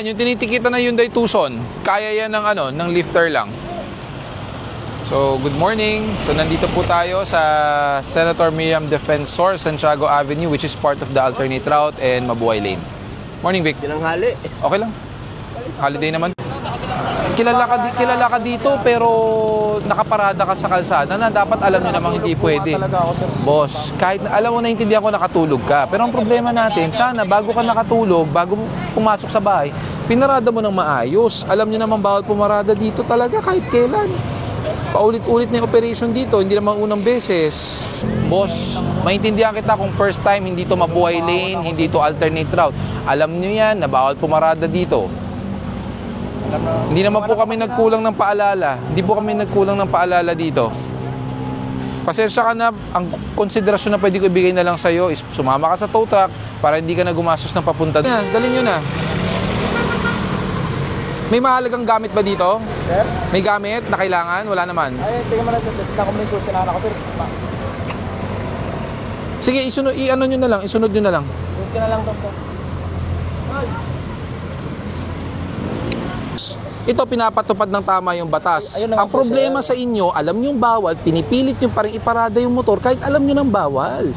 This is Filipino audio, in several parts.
yan, yung tinitikita na Hyundai Tucson, kaya yan ng, ng lifter lang. So, good morning. So, nandito po tayo sa Senator Miriam Defensor, Santiago Avenue, which is part of the alternate route and Mabuhay Lane. Morning, Vic. Tinanghali. Okay lang. Holiday naman. Kilala ka dito pero nakaparada ka sa kalsada na dapat alam nyo namang hindi pwede. Boss, kahit alam mo naintindihan ko nakatulog ka. Pero ang problema natin, sana bago ka nakatulog, bago pumasok sa bahay, pinarada mo ng maayos. Alam nyo namang bawal pumarada dito talaga kahit kailan. Paulit-ulit na yung operation dito, hindi naman unang beses. Boss, maintindihan kita kung first time hindi to Mabuhay Lane, hindi to alternate route. Alam nyo yan na bawal pumarada dito. Hindi naman po kami nagkulang ng paalala. Hindi po kami nagkulang ng paalala dito. Pasensya ka na, ang konsiderasyon na pwede ko ibigay na lang sa'yo is sumama ka sa tow truck para hindi ka na gumastos ng papunta. Dalhin nyo na. May mahalagang gamit ba dito? Sir? May gamit na kailangan? Wala naman. Ay, tingnan mo na sir. Tignan ko muna yung susi na anak ko, sir. Sige, i-ano nyo na lang. Isunod nyo na lang. Susi na lang, doktor. Ito, pinapatupad ng tama yung batas. Ang problema sa inyo, alam nyo yung bawal, pinipilit nyo pa rin iparada yung motor kahit alam nyo ng bawal.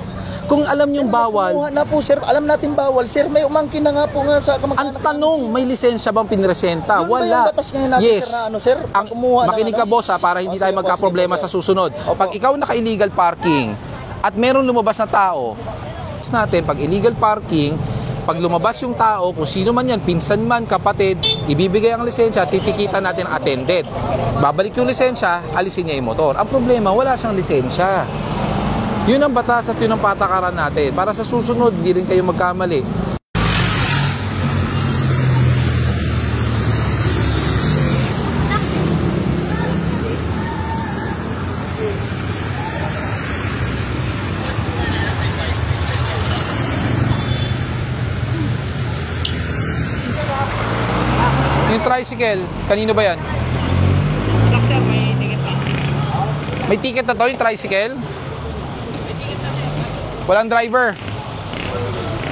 Kung alam nyo yung bawal... Na po, sir. Alam natin bawal. Sir, may umangkin na nga po nga sa kamag-anak. Ang tanong, may lisensya bang pinresenta? Yun wala. Ba yung batas ngayon natin, yes. Sir, na sir? Makinig ka, boss, para hindi tayo magka-problema sa susunod. Pag ikaw naka-illegal parking at meron lumabas na tao, natin, pag illegal parking, pag lumabas yung tao, kung sino man yan, pinsan man, kapatid, ibibigay ang lisensya, titikitan natin attended. Babalik yung lisensya, alisin niya yung motor. Ang problema, wala siyang lisensya. Yun ang batas at yun ang patakaran natin. Para sa susunod, hindi rin kayo magkamali. Yung tricycle, kanino ba yan? May ticket na to yung tricycle? Walang driver.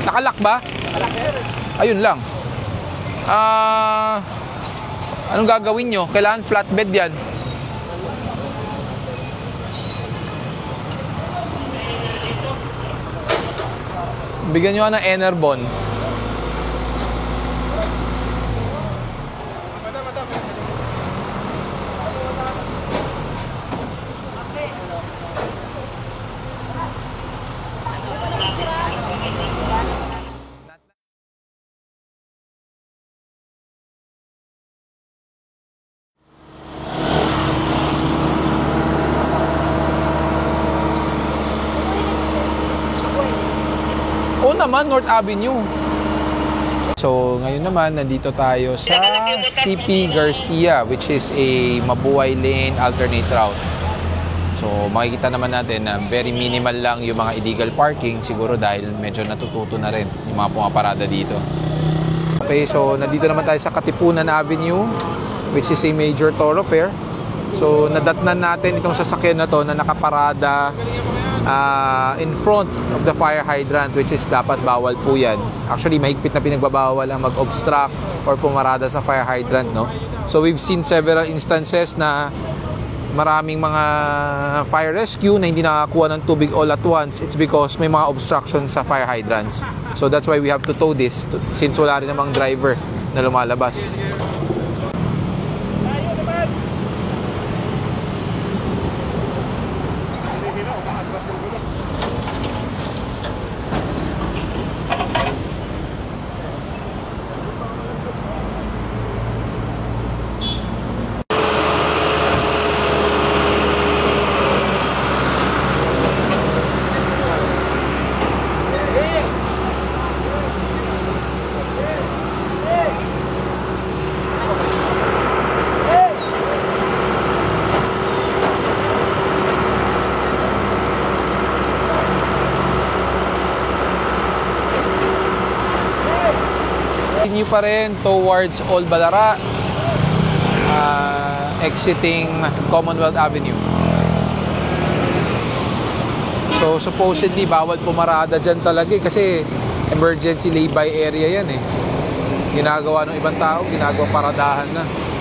Nakalak ba? Ayun lang. Anong gagawin nyo? Kailangan flatbed yan. Bigyan nyo ng Enerbon. Oo naman, North Avenue. So, ngayon naman, nandito tayo sa CP Garcia, which is a Mabuhay Lane alternate route. So, makikita naman natin na very minimal lang yung mga illegal parking, siguro dahil medyo natututo na rin yung mga pumaparada dito. Okay, so nandito naman tayo sa Katipunan Avenue, which is a major thoroughfare. So, nadatnan natin itong sasakyan na to na nakaparada in front of the fire hydrant, which is dapat bawal po yan. Actually, mahigpit na pinagbabawal ang mag-obstruct or pumarada sa fire hydrant, no? So, we've seen several instances na maraming mga fire rescue na hindi nakakuha ng tubig all at once. It's because may mga obstruction sa fire hydrants. So, that's why we have to tow this since wala rin namang driver na lumalabas. Continue pa rin towards Old Balara, exiting Commonwealth Avenue. So supposedly bawal pumarada dyan talaga kasi emergency lay-by area yan eh. ginagawa ng ibang tao, ginagawa paradahan na.